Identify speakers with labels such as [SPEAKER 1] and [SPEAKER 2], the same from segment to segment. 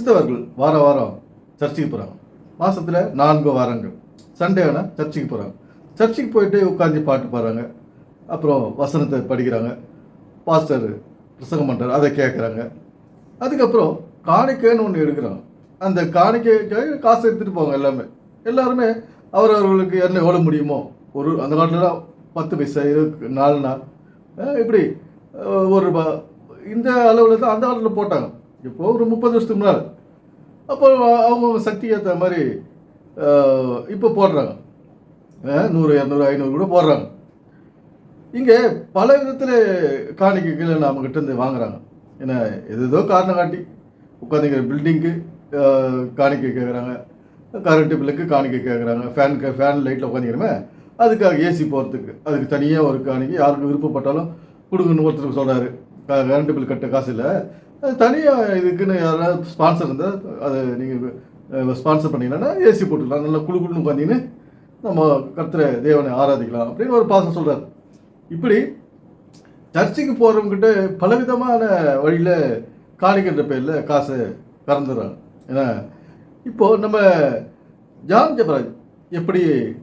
[SPEAKER 1] கிறிஸ்தவர்கள் வாரம் சர்ச்சுக்கு போகிறாங்க. மாதத்தில் 4 வாரங்கள் சண்டே ஆனால் சர்ச்சுக்கு போகிறாங்க. சர்ச்சுக்கு போயிட்டு உட்காந்து பாட்டு பாடுறாங்க, அப்புறம் வசனத்தை படிக்கிறாங்க, பாஸ்டர் பிரசங்கம் பண்ணுறாரு, அதை கேட்குறாங்க. அதுக்கப்புறம் காணிக்கைன்னு ஒன்று எடுக்கிறாங்க. அந்த காணிக்கைக்காக காசு எடுத்துகிட்டு போவாங்க. எல்லாருமே அவரவர்களுக்கு என்ன எவ்வளோ முடியுமோ, அந்த காலத்தில் 10 பைசா 4 இப்படி ₹1 இந்த அளவில் தான் அந்த காலத்தில் போட்டாங்க. இப்போது ஒரு 30 வருஷத்துக்கு முன்னால். அப்போ அவங்க சக்திக்கு ஏற்ற மாதிரி இப்போ போடுறாங்க. 100, 200, 500 கூட போடுறாங்க. இங்கே பல விதத்தில் காணிக்கைகளை நம்மக்கிட்ட இருந்து வாங்குறாங்க. ஏன்னா ஏதோ காரணம் காட்டி உட்காந்துக்கிற பில்டிங்க்கு காணிக்கை கேட்குறாங்க, கரண்ட்டு பில்லுக்கு காணிக்கை கேட்குறாங்க, ஃபேன் லைட்டில் உட்காந்துக்கிறோமே அதுக்காக ஏசி போகிறதுக்கு அதுக்கு தனியாக ஒரு காணிக்கை யாருக்கு விருப்பப்பட்டாலும் கொடுங்கன்னு ஒருத்தருக்கு சொல்கிறாரு. கரண்ட்டு பில் கட்ட காசு இல்லை, அது தனியாக இதுக்குன்னு யாராவது ஸ்பான்சர் இருந்தால் அதை நீங்கள் ஸ்பான்சர் பண்ணிங்கன்னா ஏசி போட்டுக்கலாம், நல்லா குழுன்னு உட்காந்தின்னு நம்ம கர்த்தரை தேவனை ஆராதிக்கலாம் அப்படின்னு ஒரு பாசம் சொல்கிறார். இப்படி சர்ச்சுக்கு போகிறவங்ககிட்ட பலவிதமான வழியில் காணிக்கின்ற பேரில் காசை கறந்துடுறாங்க. ஏன்னா இப்போது நம்ம ஜான் ஜெபராஜ் எப்படி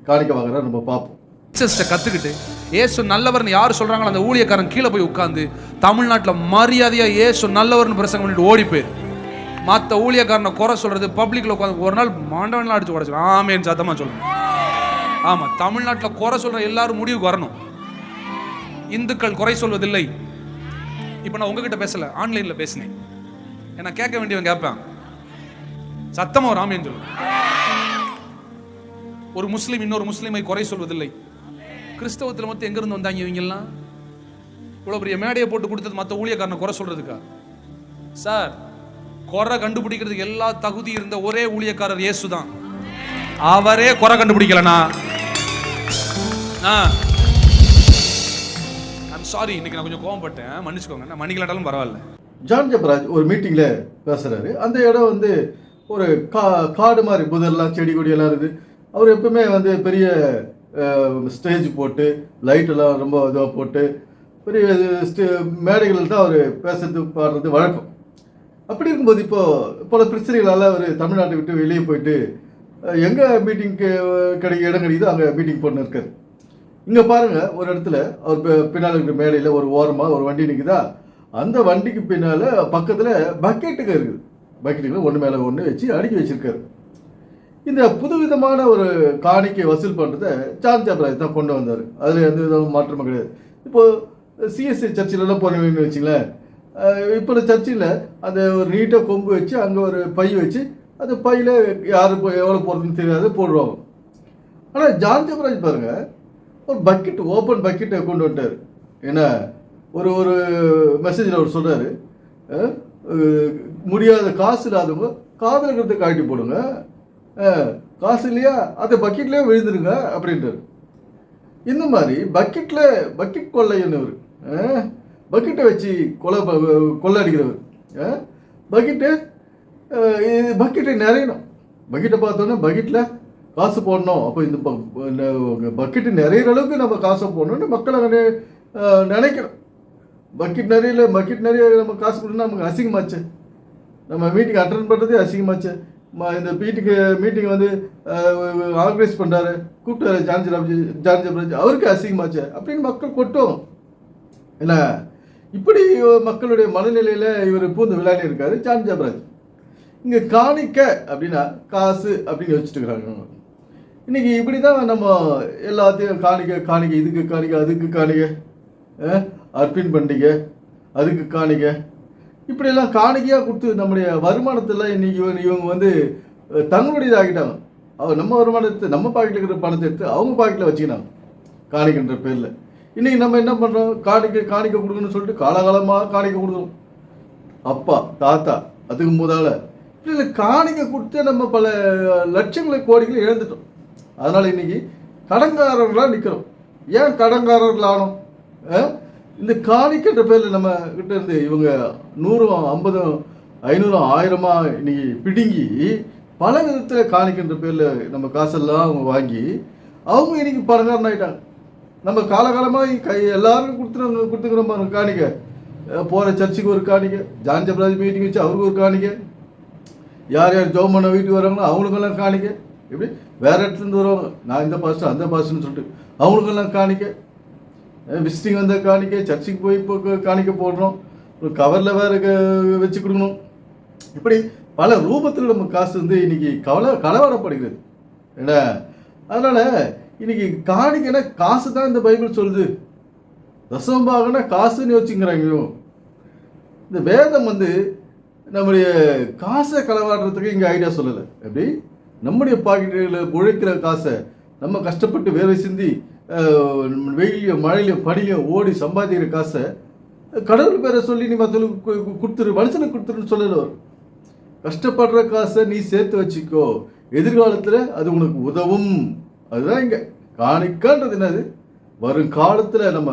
[SPEAKER 1] காணிக்க வாங்குறாரு நம்ம பார்ப்போம்.
[SPEAKER 2] கற்றுக்கிட்டு ஏசு நல்லவர்னு யார் சொல்கிறாங்களோ அந்த ஊழியக்காரன் கீழே போய் உட்காந்து தமிழ்நாட்டில் மரியாதையாக ஏசு நல்லவர்னு பிரசங்கம் பண்ணிட்டு ஓடி போயிரு. மற்ற ஊழியக்காரனை குறை சொல்கிறது பப்ளிக்கில் உட்காந்து ஒரு நாள் மாண்டவன்லாம் அடிச்சு உடச்சு ஆமேன்னு சத்தமாக சொல்லணும். ஆமாம், தமிழ்நாட்டில் குறை சொல்கிற எல்லாரும் முடிவுக்கு வரணும். இந்துக்கள் குறை சொல்வதில்லை. இப்போ நான் உங்ககிட்ட பேசலை, ஆன்லைனில் பேசினேன். ஏன்னா கேட்க வேண்டியவன் கேட்பேன், சத்தமாக ஒரு ஆமேன்னு சொல்லு. ஒரு முஸ்லீம் இன்னொரு முஸ்லீமை குறை சொல்வதில்லை. கிறிஸ்தவத்தில் மொத்தம் எங்கிருந்து வந்தாங்க இவங்கெல்லாம்? இவ்வளோ பெரிய மேடையை போட்டு கொடுத்தது மற்ற ஊழியக்காரனை குறை சொல்றதுக்கா? சார், குறை கண்டுபிடிக்கிறதுக்கு எல்லா தகுதி இருந்த ஒரே ஊழியக்காரர் இயேசு தான். அவரே குறை கண்டுபிடிக்கலனா சாரி, இன்னைக்கு நான் கொஞ்சம் கோவப்பட்டேன், மன்னிச்சுக்கோங்க. நான் மன்னிக்கலாட்டாலும் பரவாயில்ல.
[SPEAKER 1] ஜான் ஜெபராஜ் ஒரு மீட்டிங்கில் பேசுகிறாரு. அந்த இடம் வந்து ஒரு காடு மாதிரி, புதர்லாம் செடி கொடியெல்லாம் இருக்குது. அவர் எப்பவுமே வந்து பெரிய ஸ்டேஜ் போட்டு லைட்டெல்லாம் ரொம்ப இதாக போட்டு பெரிய மேடைகளில் தான் அவர் பேசுறது பாடுறது வழக்கம். அப்படி இருக்கும்போது இப்போது பல பிரச்சனைகளால் அவர் தமிழ்நாட்டை விட்டு வெளியே போயிட்டு எங்கே மீட்டிங்க்கு இடம் கிடைக்குதோ அங்கே மீட்டிங் போட்டு இருக்கார். இங்கே பாருங்கள், ஒரு இடத்துல அவர் பின்னால் இருக்கிற மேடையில் ஒரு ஓரமாக ஒரு வண்டி நிற்குதா, அந்த வண்டிக்கு பின்னால் பக்கத்தில் பக்கெட்டுங்க இருக்குது. பக்கெட்டுகளை ஒன்று மேலே ஒன்று வச்சு அடுக்கி வச்சுருக்காரு. இந்த புதுவிதமான ஒரு காணிக்கை வசூல் பண்ணுறதை ஜான் ஜெபராஜ் தான் கொண்டு வந்தார். அதில் எந்த விதமான மாற்றமும் கிடையாது. இப்போது சிஎஸ்சி சர்ச்சிலெல்லாம் போனீங்கன்னு வச்சிங்களேன், இப்போ சர்ச்சில் அந்த ஒரு நீட்டாக கொம்பு வச்சு அங்கே ஒரு பை வச்சு அந்த பையில் யார் எவ்வளோ போகிறதுன்னு தெரியாது போடுவாங்க. ஆனால் ஜான் ஜெபராஜ் பாருங்கள், ஒரு பக்கெட் ஓப்பன் பக்கெட்டை கொண்டு வந்துட்டார். ஏன்னா ஒரு மெசேஜில் அவர் சொல்கிறாரு, முடியாத காசு இல்லாதவங்க காதில் இருக்கிறத காட்டி போடுங்க, காசு இல்லையா அதை பக்கெட்லேயே விழுந்துருங்க அப்படின்றார். இந்த மாதிரி பக்கெட் கொள்ளையவர், பக்கெட்டை வச்சு கொள்ளை அடிக்கிறவர். பக்கெட்டை நிறையணும். பக்கெட்டை பார்த்தோன்னே பக்கெட்டில் காசு போடணும். அப்போ இந்த பக்கெட்டு நிறையிற அளவுக்கு நம்ம காசை போடணும்னு மக்களை நினைக்கிறோம். பக்கெட் நிறைய நம்ம காசு கொடுத்தோம்னா நமக்கு அசிங்கமாச்சு. நம்ம மீட்டிங் அட்டன் பண்ணுறதே அசிங்கமாச்சு. இந்த மீட்டிங் வந்து ஆர்கனைஸ் பண்ணுறாரு, கூப்பிட்டாரு ஜான் ஜெபராஜ், அவருக்கு அசிங்கமாச்சு அப்படின்னு மக்கள் கொட்டும். என்ன இப்படி மக்களுடைய மனநிலையில் இவர் பூந்து விளையாடி இருக்காரு ஜான் ஜெபராஜ். இங்கே காணிக்க அப்படின்னா காசு அப்படின்னு வச்சுட்டு இருக்கிறாங்க. இன்றைக்கி இப்படி தான் நம்ம எல்லாத்தையும் காணிக்க இதுக்கு காணிக்க அதுக்கு காணிக்க, அர்ப்பின் பண்டிகை அதுக்கு காணிக்க, இப்படியெல்லாம் காணிக்கையாக கொடுத்து நம்முடைய வருமானத்தில் இன்றைக்கி இவங்க வந்து தங்களுடையது ஆகிட்டாங்க. நம்ம வருமானத்தை நம்ம பாக்கெட்டில் இருக்கிற பணத்தை எடுத்து அவங்க பாக்கெட்டில் வச்சுக்கினாங்க காணிக்கின்ற பேரில். இன்றைக்கி நம்ம என்ன பண்ணுறோம், காணிக்க கொடுக்கணும்னு சொல்லிட்டு காலகாலமாக காணிக்க கொடுக்கணும். அப்பா தாத்தா அதுக்கு முதல்ல இப்படி காணிக்க கொடுத்து நம்ம பல லட்சங்களை கோடிகளை இழந்துட்டோம். அதனால் இன்றைக்கி கடன்காரர்களாக நிற்கிறோம். ஏன் கடன்காரர்கள் ஆனோம்? இந்த காணிக்கின்ற பேரில் நம்ம கிட்ட இருந்து இவங்க 100, 50, 500, 1000 இன்னைக்கு பிடுங்கி பல விதத்தில் காணிக்கின்ற பேரில் நம்ம காசெல்லாம் அவங்க வாங்கி அவங்க இன்னைக்கு பணக்காரன் ஆகிட்டாங்க. நம்ம காலகாலமாக எல்லாருக்கும் கொடுத்துக்கிறோம் காணிக்க. போகிற சர்ச்சுக்கு ஒரு காணிக்க, ஜான் ஜெபராஜ் மீட்டிங் வச்சு அவருக்கு ஒரு காணிக்க, யார் யார் ஜோம் பண்ண வீட்டுக்கு வராங்களோ அவங்களுக்கெல்லாம் காணிக்க. எப்படி வேற இடத்துலேருந்து வருவாங்க, நான் இந்த பாஸ்டர் அந்த பாஸ்டர்னு சொல்லிட்டு அவங்களுக்கெல்லாம் காணிக்க. விசிட்டிங் வந்த காணிக்க, சர்ச்சுக்கு போய் இப்போ காணிக்க போடுறோம், ஒரு கவரில் வேற வச்சு கொடுக்கணும். இப்படி பல ரூபத்தில் நம்ம காசு வந்து இன்னைக்கு களவாடப்படுகிறது என்ன. அதனால் இன்னைக்கு காணிக்கைன்னா காசு தான் இந்த பைபிள் சொல்லுது. தசமபாகனா காசுன்னு யோசிச்சுங்கிறாங்க. இந்த வேதம் வந்து நம்முடைய காசை களவாடுறதுக்கு இங்கே ஐடியா சொல்லலை. எப்படி நம்முடைய பாக்கெட்டுகளில் உழைக்கிற காசை நம்ம கஷ்டப்பட்டு வேலை சிந்தி வெயிலையும் மழையிலையும் பனிலையும் ஓடி சம்பாதிக்கிற காசை கடவுள் பேரை சொல்லி நீ மற்றவங்களுக்கு கொடுத்துரு, மனுஷனுக்கு கொடுத்துருன்னு சொல்லலை. கஷ்டப்படுற காசை நீ சேர்த்து வச்சுக்கோ, எதிர்காலத்தில் அது உனக்கு உதவும். அதுதான் இங்கே காணிக்கன்றது. என்னது வரும் காலத்தில் நம்ம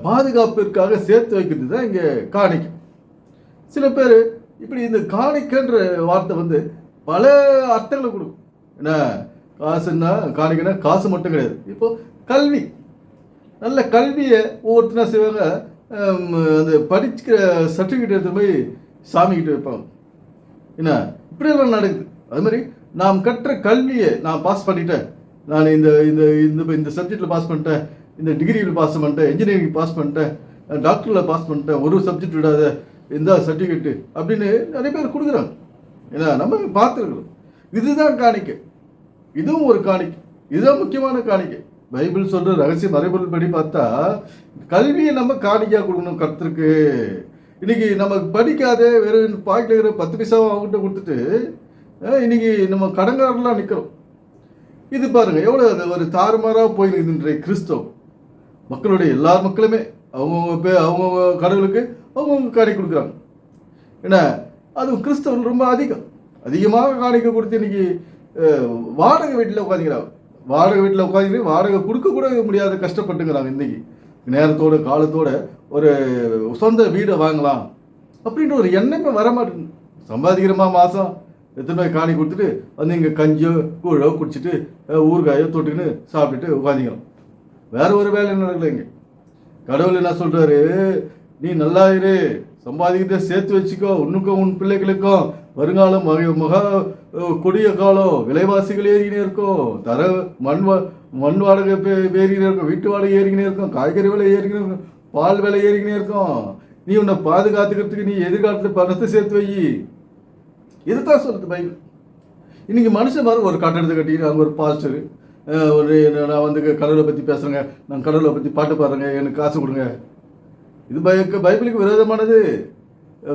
[SPEAKER 1] பாதுகாப்பிற்காக சேர்த்து வைக்கிறது தான் இங்கே காணிக்கை. சில பேர் இப்படி இந்த காணிக்கன்ற வார்த்தை வந்து பல அர்த்தங்களை கொடுக்கும். என்ன காசுன்னா காணிக்கைன்னா காசு மட்டும் கிடையாது. இப்போ கல்வி, நல்ல கல்வியை ஒவ்வொருத்தனா செய்வாங்க. அந்த படிக்கிற சர்டிஃபிகேட் எடுத்து போய் சாமிக்கிட்ட வைப்பாங்க. என்ன இப்படியெல்லாம் நடக்குது. அது மாதிரி நாம் கற்ற கல்வியை நான் பாஸ் பண்ணிட்டேன், நான் இந்த இந்த இந்த இந்த சப்ஜெக்டில் பாஸ் பண்ணிட்டேன், இந்த டிகிரியில் பாஸ் பண்ணிட்டேன், இன்ஜினியரிங் பாஸ் பண்ணிட்டேன், டாக்டரில் பாஸ் பண்ணிட்டேன், ஒரு சப்ஜெக்ட் விடாத இந்த சர்டிஃபிகேட்டு அப்படின்னு நிறைய பேர் கொடுக்குறாங்க. ஏன்னா நம்ம பார்த்துருக்குறோம். இதுதான் காணிக்கை, இதுவும் ஒரு காணிக்கை, இதுதான் முக்கியமான காணிக்கை. பைபிள் சொல்கிற ரகசிய மறைபொருள் படி பார்த்தா கல்வியை நம்ம காணிக்கையாக கொடுக்கணும் கர்த்தருக்கு. இன்றைக்கி நம்ம படிக்காத வெறும் பாக்கெட்டில் இருக்கிற 10 பைசாவை அவங்ககிட்ட கொடுத்துட்டு இன்றைக்கி நம்ம கடங்காரெலாம் நிற்கிறோம். இது பாருங்கள் எவ்வளோ அது ஒரு தாறுமாறாக போயிருக்குது இன்றைய கிறிஸ்தவம். மக்களுடைய எல்லா மக்களுமே அவங்கவுங்க கடவுளுக்கு அவங்கவுங்க காணிக்கை கொடுக்குறாங்க. ஏன்னா அது கிறிஸ்தவர்கள் ரொம்ப அதிகமாக காணிக்கை கொடுத்து இன்றைக்கி வாடகை வீட்டில் உட்காந்துக்கிறாங்க. வாடகை வீட்டில் உட்காந்து வாடகை கொடுக்க கூட முடியாத கஷ்டப்பட்டுங்கிறாங்க. இன்றைக்கி நேரத்தோட காலத்தோட ஒரு சொந்த வீடை வாங்கலாம் அப்படின்ற ஒரு எண்ணமே வரமாட்டேங்குது. சம்பாதிக்கிறமா மாதம் எத்தனை ரூபாய் காணி கொடுத்துட்டு வந்து இங்கே கஞ்சியோ கூழோ குடிச்சிட்டு ஊறுகாயோ தொட்டுக்கின்னு சாப்பிட்டுட்டு உட்காந்துக்கிறோம். வேற ஒரு வேலை நடக்கல. இங்கே கடவுள் என்ன சொல்கிறாரு, நீ நல்லா இரு, சம்பாதிக்கிறத சேர்த்து வச்சுக்கோ, உன்னுக்கும் உன் பிள்ளைகளுக்கும் வருங்காலம் மகா கொடிய காலம், விலைவாசிகள் ஏறிக்கினே இருக்கும், மண் வாடகை ஏறிக்கினே இருக்கும், வீட்டு வாடகை ஏறிக்கினே இருக்கும், காய்கறி விலை ஏறிக்கினே இருக்கும், பால் விலை ஏறிக்கினே இருக்கும். நீ உன்னை பாதுகாத்துக்கிறதுக்கு நீ எதிர்காலத்தில் பணத்தை சேர்த்து வை. இதுதான் சொல்லுது பைபிள். இன்றைக்கி மனுஷன் மாதிரி ஒரு கட்டடத்தை கட்டிக்கிட்டு அங்கே ஒரு பாஸ்டர் நான் வந்து கடவுளை பற்றி பேசுகிறேங்க, நான் கடவுளை பற்றி பாட்டு பாடுறேங்க, எனக்கு காசு கொடுங்க. இது பைபிளுக்கு விரோதமானது,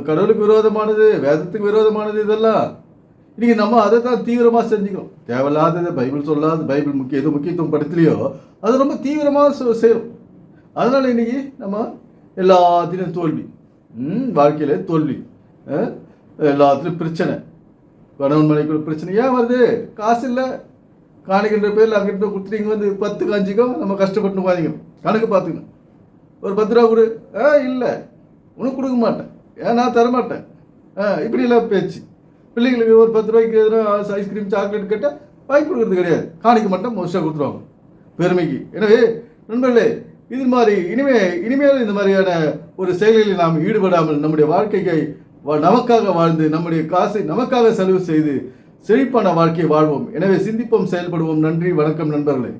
[SPEAKER 1] கடவுளுக்கு விரோதமானது, வேதத்துக்கு விரோதமானது. இதெல்லாம் இன்றைக்கி நம்ம அதை தான் தீவிரமாக செஞ்சுக்கிறோம். தேவையில்லாதது பைபிள் சொல்லாது, பைபிள் எது முக்கியத்துவம் படுத்தலையோ அது ரொம்ப தீவிரமாக செய்கிறோம். அதனால் இன்றைக்கி நம்ம எல்லாத்துலேயும் தோல்வி, வாழ்க்கையில் தோல்வி, எல்லாத்துலேயும் பிரச்சனை, கணவன் மனைக்குள்ள பிரச்சனை. ஏன் வருது? காசு இல்லை. காணிக்கின்ற பேரில் அங்கிட்ட கொடுத்துட்டு இங்கே வந்து 10 காஞ்சிக்கும் நம்ம கஷ்டப்பட்டு உட்காந்துக்கணும். கணக்கு பார்த்துக்கணும். ஒரு 10 ரூபா கொடு, இல்லை உனக்கு கொடுக்க மாட்டேன், ஏன் நான் தரமாட்டேன், இப்படியெல்லாம் பேச்சு. பிள்ளைங்களுக்கு ஒரு 10 ரூபாய்க்கு எதுனா ஐஸ்கிரீம் சாக்லேட் கேட்டால் வாங்கி கொடுக்குறது கிடையாது, காணிக்க மாட்டேன், மோஸ்ட்டாக கொடுத்துருவாங்க பெருமைக்கு. எனவே நண்பர்களே, இது மாதிரி இனிமேல் இந்த மாதிரியான ஒரு செயல்களில் நாம் ஈடுபடாமல் நம்முடைய வாழ்க்கையை நமக்காக வாழ்ந்து நம்முடைய காசை நமக்காக செலவு செய்து செழிப்பான வாழ்க்கையை வாழ்வோம். எனவே சிந்திப்போம், செயல்படுவோம். நன்றி, வணக்கம் நண்பர்களே.